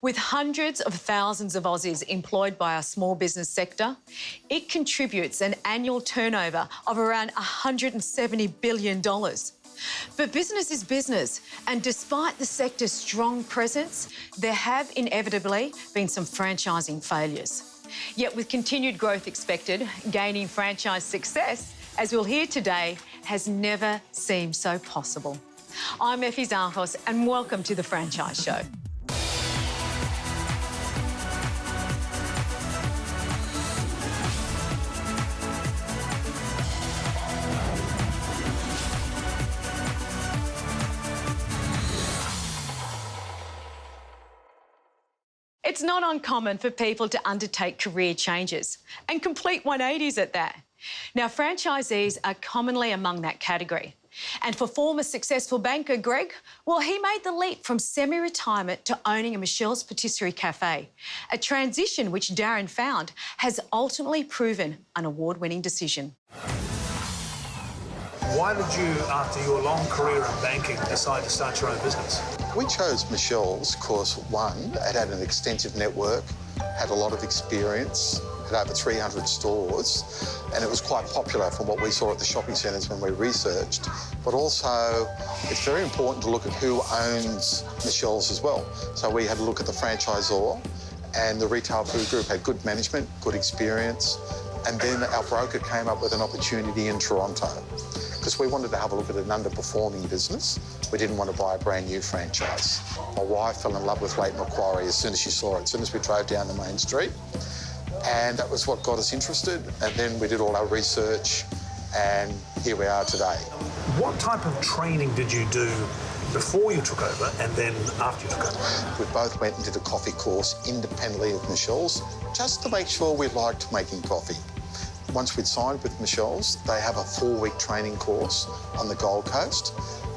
With hundreds of thousands of Aussies employed by our small business sector, it contributes an annual turnover of around $170 billion. But business is business, and despite the sector's strong presence, there have inevitably been some franchising failures. Yet with continued growth expected, gaining franchise success, as we'll hear today, has never seemed so possible. I'm Effie Zarkos, and welcome to The Franchise Show. It's not uncommon for people to undertake career changes, and complete 180s at that. Now, franchisees are commonly among that category. And for former successful banker Greg, well, he made the leap from semi-retirement to owning a Michelle's Patisserie Cafe, a transition which Darren found has ultimately proven an award-winning decision. Why did you, after your long career in banking, decide to start your own business? We chose Michelle's because, one, it had an extensive network, had a lot of experience, had over 300 stores, and it was quite popular from what we saw at the shopping centres when we researched. But also, it's very important to look at who owns Michelle's as well. So we had a look at the franchisor, and the retail food group had good management, good experience, and then our broker came up with an opportunity in Toronto, because we wanted to have a look at an underperforming business. We didn't want to buy a brand new franchise. My wife fell in love with Leighton Macquarie as soon as she saw it, as soon as we drove down the main street. And that was what got us interested. And then we did all our research, and here we are today. What type of training did you do before you took over and then after you took over? We both went and did a coffee course independently of Michelle's, just to make sure we liked making coffee. Once we'd signed with Michelle's, they have a 4-week training course on the Gold Coast,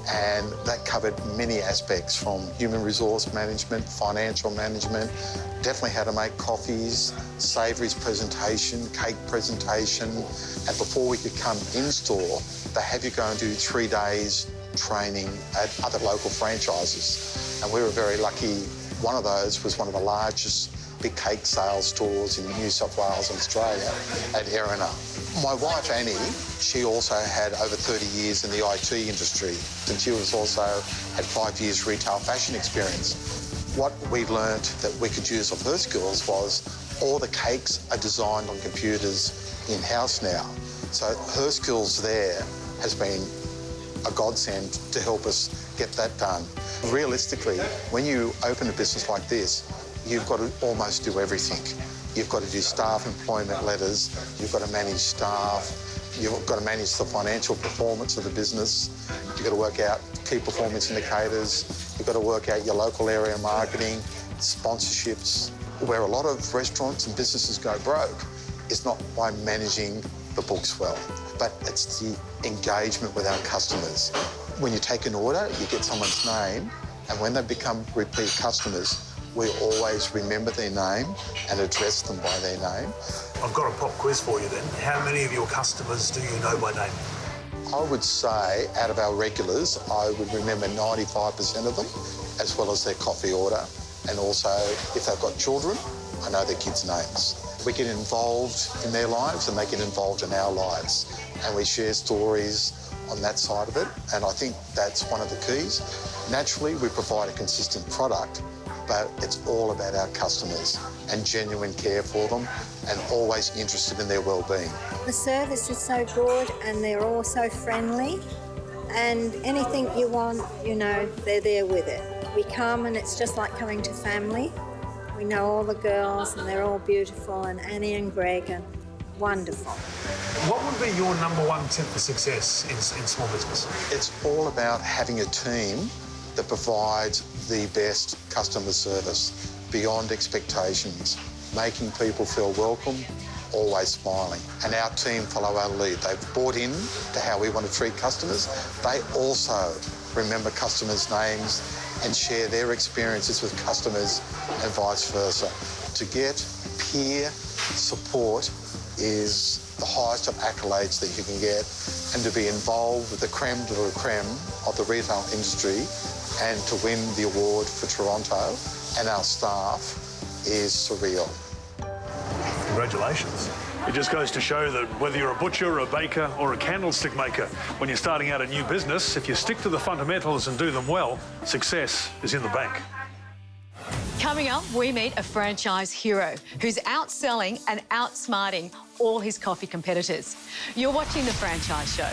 and that covered many aspects from human resource management, financial management, definitely how to make coffees, savouries presentation, cake presentation, and before we could come in-store, they have you go and do 3 days training at other local franchises. And we were very lucky. One of those was one of the largest big cake sales stores in New South Wales and Australia at Erina. My wife, Annie, she also had over 30 years in the IT industry, and she was also had 5 years retail fashion experience. What we learnt that we could use of her skills was all the cakes are designed on computers in-house now. So her skills there has been a godsend to help us get that done. Realistically, when you open a business like this, you've got to almost do everything. You've got to do staff employment letters, you've got to manage staff, you've got to manage the financial performance of the business, you've got to work out key performance indicators, you've got to work out your local area marketing, sponsorships. Where a lot of restaurants and businesses go broke is not by managing the books well, but it's the engagement with our customers. When you take an order, you get someone's name, and when they become repeat customers, we always remember their name and address them by their name. I've got a pop quiz for you then. How many of your customers do you know by name? I would say, out of our regulars, I would remember 95% of them, as well as their coffee order. And also, if they've got children, I know their kids' names. We get involved in their lives and they get involved in our lives. And we share stories on that side of it. And I think that's one of the keys. Naturally, we provide a consistent product, but it's all about our customers and genuine care for them and always interested in their well-being. The service is so good and they're all so friendly, and anything you want, you know, they're there with it. We come and it's just like coming to family. We know all the girls and they're all beautiful, and Annie and Greg are wonderful. What would be your #1 tip for success in small business? It's all about having a team that provides the best customer service beyond expectations, making people feel welcome, always smiling. And our team follow our lead. They've bought in to how we want to treat customers. They also remember customers' names and share their experiences with customers and vice versa. To get peer support is the highest of accolades that you can get, and to be involved with the creme de la creme of the retail industry and to win the award for Toronto, and our staff is surreal. Congratulations. It just goes to show that whether you're a butcher, a baker or a candlestick maker, when you're starting out a new business, if you stick to the fundamentals and do them well, success is in the bank. Coming up, we meet a franchise hero who's outselling and outsmarting all his coffee competitors. You're watching The Franchise Show.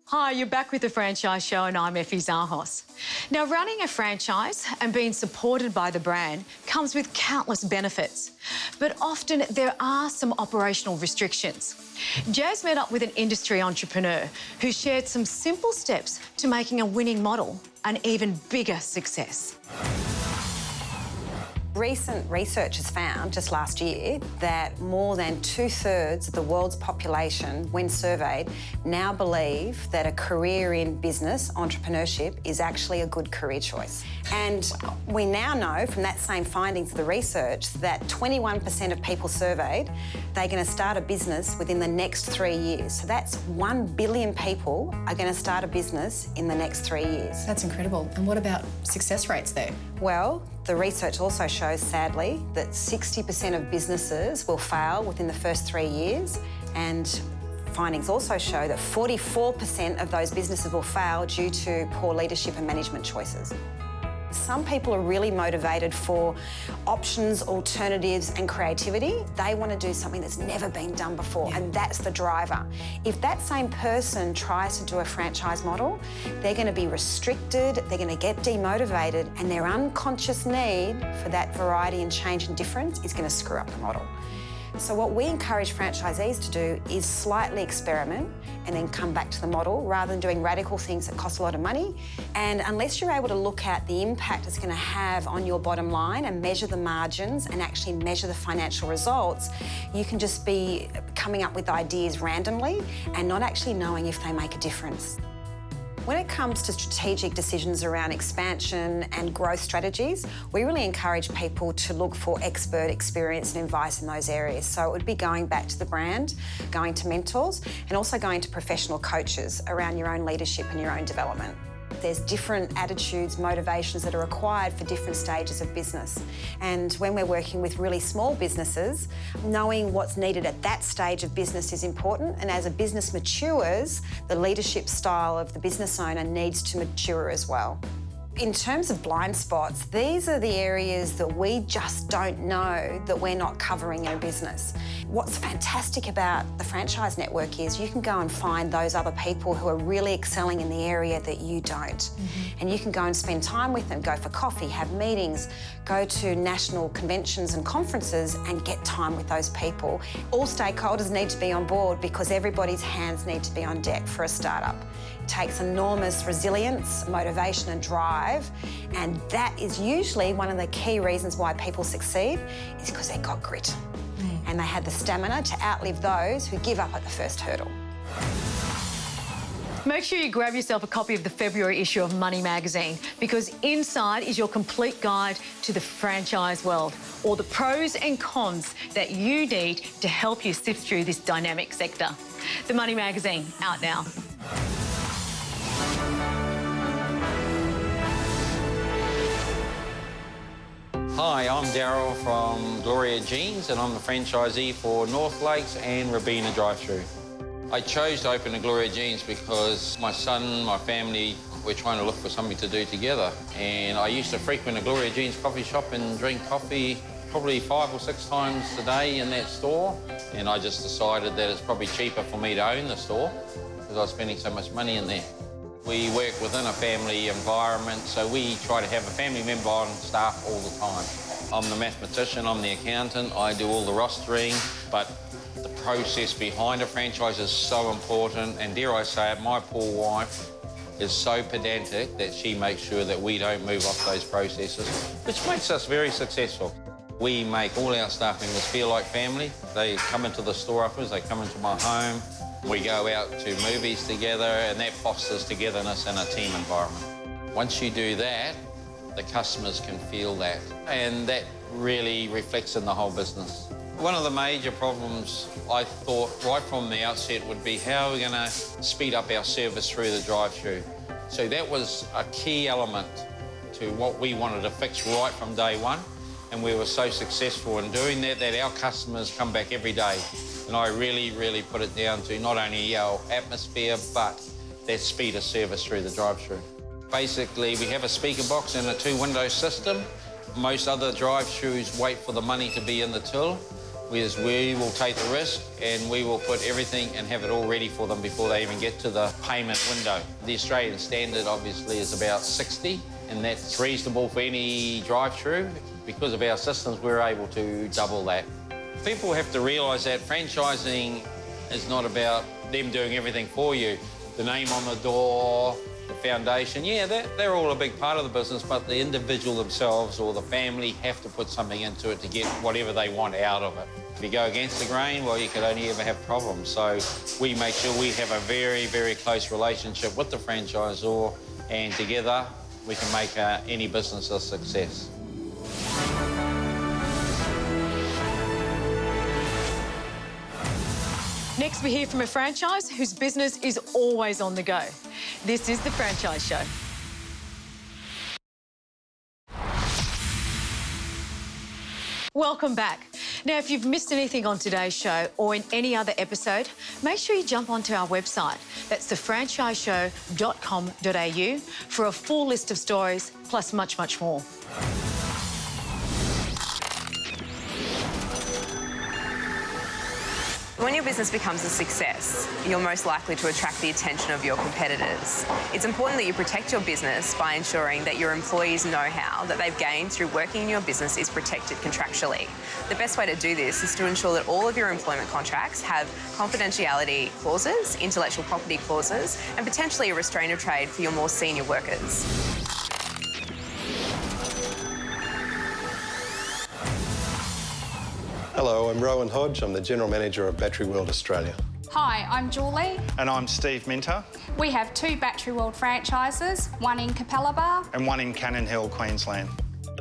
Hi, you're back with The Franchise Show and I'm Effie Zahos. Now, running a franchise and being supported by the brand comes with countless benefits, but often there are some operational restrictions. Jazz met up with an industry entrepreneur who shared some simple steps to making a winning model an even bigger success. Recent research has found, just last year, that more than 2/3 of the world's population, when surveyed, now believe that a career in business, entrepreneurship, is actually a good career choice. And we now know from that same findings of the research that 21% of people surveyed, they're going to start a business within the next 3 years. So that's 1 billion people are going to start a business in the next 3 years. That's incredible. And what about success rates there? Well, the research also shows, sadly, that 60% of businesses will fail within the first 3 years, and findings also show that 44% of those businesses will fail due to poor leadership and management choices. Some people are really motivated for options, alternatives and creativity. They want to do something that's never been done before, and that's the driver. If that same person tries to do a franchise model, they're going to be restricted, they're going to get demotivated, and their unconscious need for that variety and change and difference is going to screw up the model. So what we encourage franchisees to do is slightly experiment and then come back to the model rather than doing radical things that cost a lot of money. And unless you're able to look at the impact it's going to have on your bottom line and measure the margins and actually measure the financial results, you can just be coming up with ideas randomly and not actually knowing if they make a difference. When it comes to strategic decisions around expansion and growth strategies, we really encourage people to look for expert experience and advice in those areas. So it would be going back to the brand, going to mentors, and also going to professional coaches around your own leadership and your own development. There's different attitudes, motivations that are required for different stages of business. And when we're working with really small businesses, knowing what's needed at that stage of business is important. And as a business matures, the leadership style of the business owner needs to mature as well. In terms of blind spots, these are the areas that we just don't know that we're not covering in a business. What's fantastic about the franchise network is you can go and find those other people who are really excelling in the area that you don't. And you can go and spend time with them, go for coffee, have meetings, go to national conventions and conferences and get time with those people. All stakeholders need to be on board because everybody's hands need to be on deck for a startup. It takes enormous resilience, motivation and drive, and that is usually one of the key reasons why people succeed is because they've got grit and they had the stamina to outlive those who give up at the first hurdle. Make sure you grab yourself a copy of the February issue of Money magazine because inside is your complete guide to the franchise world, all the pros and cons that you need to help you sift through this dynamic sector. The Money magazine, out now. Hi, I'm Darrell from Doria Jeans and I'm the franchisee for North Lakes and Robina Drive-Thru. I chose to open a Gloria Jeans because my son, my family, we're trying to look for something to do together. And I used to frequent a Gloria Jeans coffee shop and drink coffee probably 5 or 6 times a day in that store. And I just decided that it's probably cheaper for me to own the store because I was spending so much money in there. We work within a family environment, so we try to have a family member on staff all the time. I'm the mathematician, I'm the accountant, I do all the rostering, but the process behind a franchise is so important, and dare I say it, my poor wife is so pedantic that she makes sure that we don't move off those processes, which makes us very successful. We make all our staff members feel like family. They come into the store afterwards, they come into my home. We go out to movies together and that fosters togetherness in a team environment. Once you do that, the customers can feel that and that really reflects in the whole business. One of the major problems I thought right from the outset would be how are we going to speed up our service through the drive-thru. So that was a key element to what we wanted to fix right from day one. And we were so successful in doing that that our customers come back every day. And I really, really put it down to not only our atmosphere, but that speed of service through the drive-thru. Basically, we have a speaker box and a 2-window system. Most other drive-thrus wait for the money to be in the till, whereas we will take the risk and we will put everything and have it all ready for them before they even get to the payment window. The Australian standard, obviously, is about 60, and that's reasonable for any drive-thru. Because of our systems, we're able to double that. People have to realise that franchising is not about them doing everything for you. The name on the door, the foundation, yeah, they're all a big part of the business, but the individual themselves or the family have to put something into it to get whatever they want out of it. If you go against the grain, well, you could only ever have problems. So we make sure we have a very, very close relationship with the franchisor, and together we can make any business a success. Next, we hear from a franchise whose business is always on the go. This is The Franchise Show. Welcome back. Now, if you've missed anything on today's show or in any other episode, make sure you jump onto our website. That's thefranchiseshow.com.au for a full list of stories, plus much, much more. When your business becomes a success, you're most likely to attract the attention of your competitors. It's important that you protect your business by ensuring that your employees' know-how that they've gained through working in your business is protected contractually. The best way to do this is to ensure that all of your employment contracts have confidentiality clauses, intellectual property clauses, and potentially a restraint of trade for your more senior workers. Hello, I'm Rowan Hodge. I'm the General Manager of Batteryworld Australia. Hi, I'm Julie. And I'm Steve Minter. We have 2 Batteryworld franchises, one in Capalaba and one in Cannon Hill, Queensland.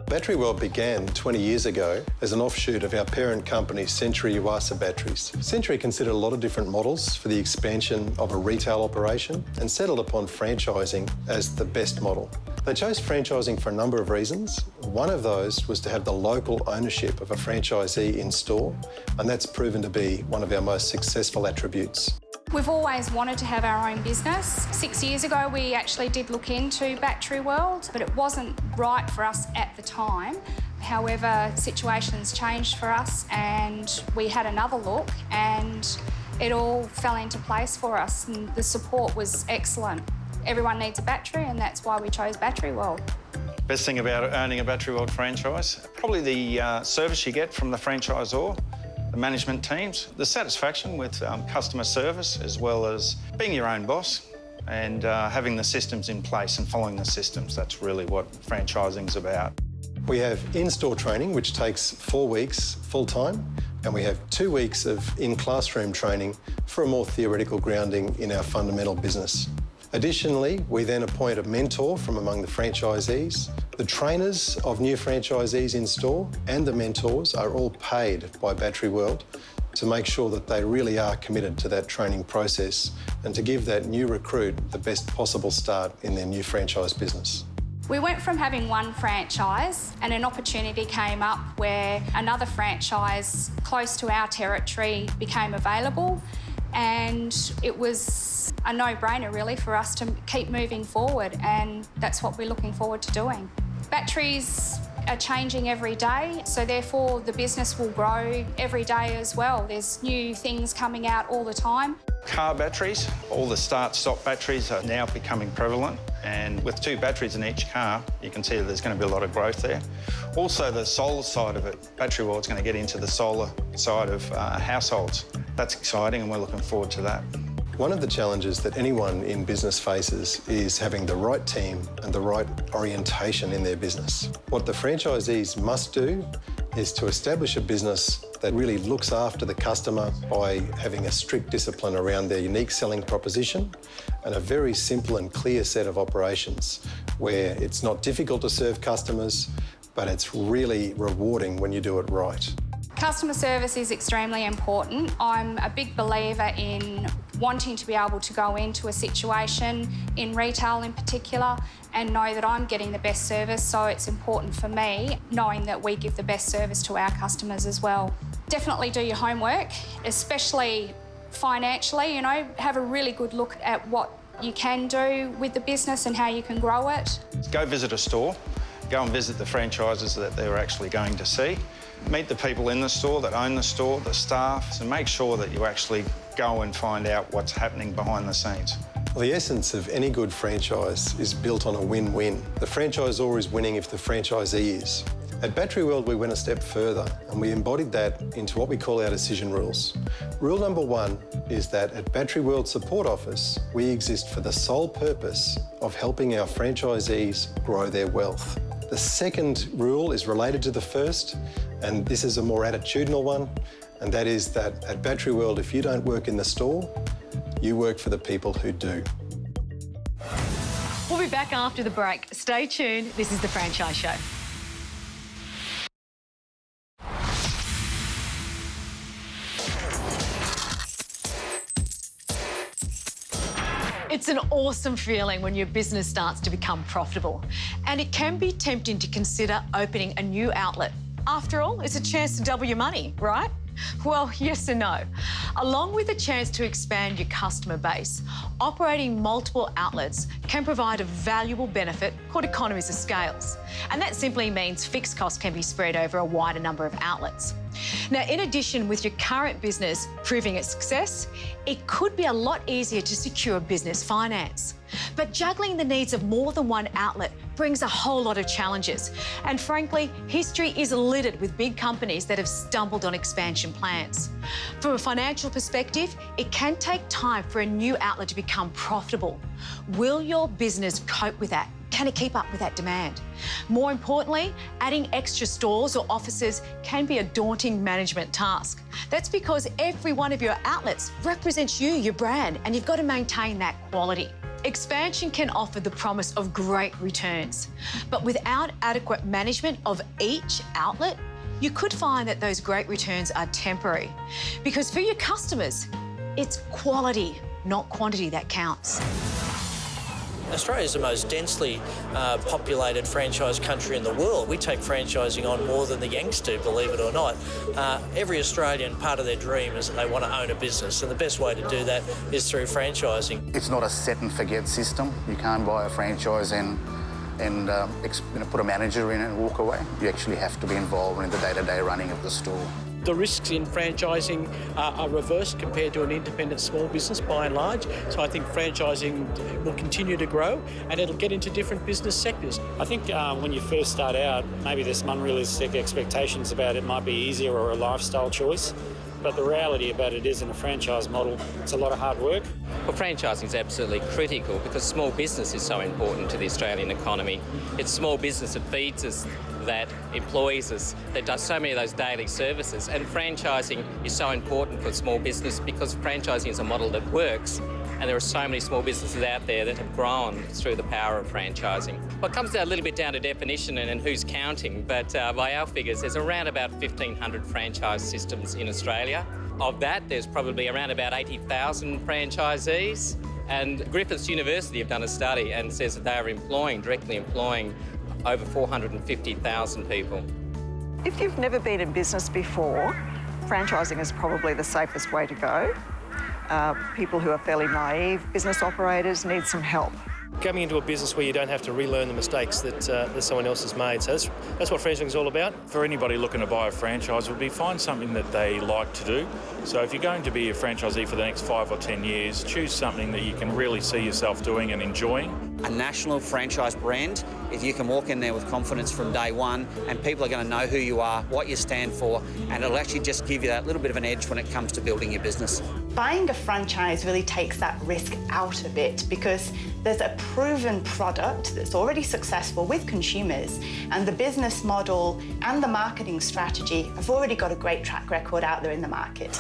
Batteryworld began 20 years ago as an offshoot of our parent company, Century Yuasa Batteries. Century considered a lot of different models for the expansion of a retail operation and settled upon franchising as the best model. They chose franchising for a number of reasons. One of those was to have the local ownership of a franchisee in store, and that's proven to be one of our most successful attributes. We've always wanted to have our own business. 6 years ago, we actually did look into Batteryworld, but it wasn't right for us at the time. However, situations changed for us and we had another look and it all fell into place for us and the support was excellent. Everyone needs a battery and that's why we chose Batteryworld. Best thing about owning a Batteryworld franchise, probably the service you get from the franchisor, the management teams, the satisfaction with customer service, as well as being your own boss and having the systems in place and following the systems. That's really what franchising's about. We have in-store training, which takes 4 weeks full-time, and we have 2 weeks of in-classroom training for a more theoretical grounding in our fundamental business. Additionally, we then appoint a mentor from among the franchisees. The trainers of new franchisees in store and the mentors are all paid by Batteryworld to make sure that they really are committed to that training process and to give that new recruit the best possible start in their new franchise business. We went from having one franchise and an opportunity came up where another franchise close to our territory became available, and it was a no-brainer really for us to keep moving forward, and that's what we're looking forward to doing. Batteries are changing every day, so therefore the business will grow every day as well. There's new things coming out all the time. Car batteries, all the start-stop batteries are now becoming prevalent, and with 2 batteries in each car, you can see that there's going to be a lot of growth there. Also, the solar side of it, Batteryworld's going to get into the solar side of households. That's exciting, and we're looking forward to that. One of the challenges that anyone in business faces is having the right team and the right orientation in their business. What the franchisees must do is to establish a business that really looks after the customer by having a strict discipline around their unique selling proposition and a very simple and clear set of operations where it's not difficult to serve customers, but it's really rewarding when you do it right. Customer service is extremely important. I'm a big believer in wanting to be able to go into a situation, in retail in particular, and know that I'm getting the best service. So it's important for me knowing that we give the best service to our customers as well. Definitely do your homework, especially financially, you know, have a really good look at what you can do with the business and how you can grow it. Go visit a store, go and visit the franchises that they're actually going to see. Meet the people in the store that own the store, the staff, and make sure that you actually go and find out what's happening behind the scenes. Well, the essence of any good franchise is built on a win-win. The franchisor is winning if the franchisee is. At Batteryworld, we went a step further and we embodied that into what we call our decision rules. Rule number 1 is that at Batteryworld Support Office, we exist for the sole purpose of helping our franchisees grow their wealth. The second rule is related to the first, and this is a more attitudinal one, and that is that at Batteryworld, if you don't work in the store, you work for the people who do. We'll be back after the break. Stay tuned. This is The Franchise Show. It's an awesome feeling when your business starts to become profitable, and it can be tempting to consider opening a new outlet. After all, it's a chance to double your money, right? Well, yes and no. Along with the chance to expand your customer base, operating multiple outlets can provide a valuable benefit called economies of scales. And that simply means fixed costs can be spread over a wider number of outlets. Now, in addition, with your current business proving its success, it could be a lot easier to secure business finance. But juggling the needs of more than one outlet brings a whole lot of challenges. And frankly, history is littered with big companies that have stumbled on expansion plans. From a financial perspective, it can take time for a new outlet to become profitable. Will your business cope with that? Can it keep up with that demand? More importantly, adding extra stores or offices can be a daunting management task. That's because every one of your outlets represents you, your brand, and you've got to maintain that quality. Expansion can offer the promise of great returns, but without adequate management of each outlet, you could find that those great returns are temporary. Because for your customers, it's quality, not quantity, that counts. Australia is the most densely populated franchise country in the world. We take franchising on more than the Yanks do, believe it or not. Every Australian, part of their dream is that they want to own a business, and the best way to do that is through franchising. It's not a set and forget system. You can't buy a franchise and put a manager in and walk away. You actually have to be involved in the day-to-day running of the store. The risks in franchising are reversed compared to an independent small business by and large. So I think franchising will continue to grow and it'll get into different business sectors. I think when you first start out, maybe there's some unrealistic expectations about it might be easier or a lifestyle choice. But the reality about it is, in a franchise model, it's a lot of hard work. Well, franchising is absolutely critical because small business is so important to the Australian economy. It's small business that feeds us, that employs us, that does so many of those daily services. And franchising is so important for small business because franchising is a model that works. And there are so many small businesses out there that have grown through the power of franchising. Well, it comes down a little bit down to definition and who's counting, but by our figures, there's around about 1,500 franchise systems in Australia. Of that, there's probably around about 80,000 franchisees. And Griffiths University have done a study and says that they are directly employing over 450,000 people. If you've never been in business before, franchising is probably the safest way to go. People who are fairly naive business operators need some help. Coming into a business where you don't have to relearn the mistakes that someone else has made. So that's what franchising is all about. For anybody looking to buy a franchise would be find something that they like to do. So if you're going to be a franchisee for the next 5 or 10 years, choose something that you can really see yourself doing and enjoying. A national franchise brand, if you can walk in there with confidence from day one and people are going to know who you are, what you stand for, and it'll actually just give you that little bit of an edge when it comes to building your business. Buying a franchise really takes that risk out of it because there's a proven product that's already successful with consumers, and the business model and the marketing strategy have already got a great track record out there in the market.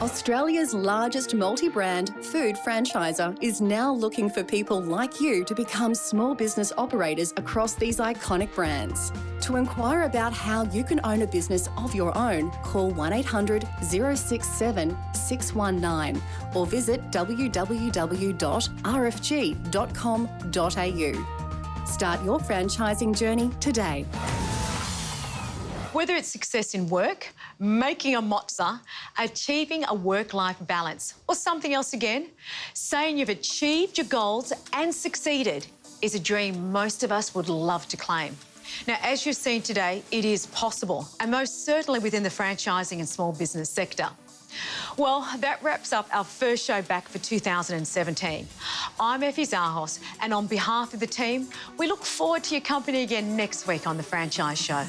Australia's largest multi-brand food franchisor is now looking for people like you to become small business operators across these iconic brands. To inquire about how you can own a business of your own, call 1800 067 619 or visit www.rfg.com.au. Start your franchising journey today. Whether it's success in work, making a mozza, achieving a work-life balance, or something else again, saying you've achieved your goals and succeeded is a dream most of us would love to claim. Now, as you've seen today, it is possible, and most certainly within the franchising and small business sector. Well, that wraps up our first show back for 2017. I'm Effie Zahos, and on behalf of the team, we look forward to your company again next week on The Franchise Show.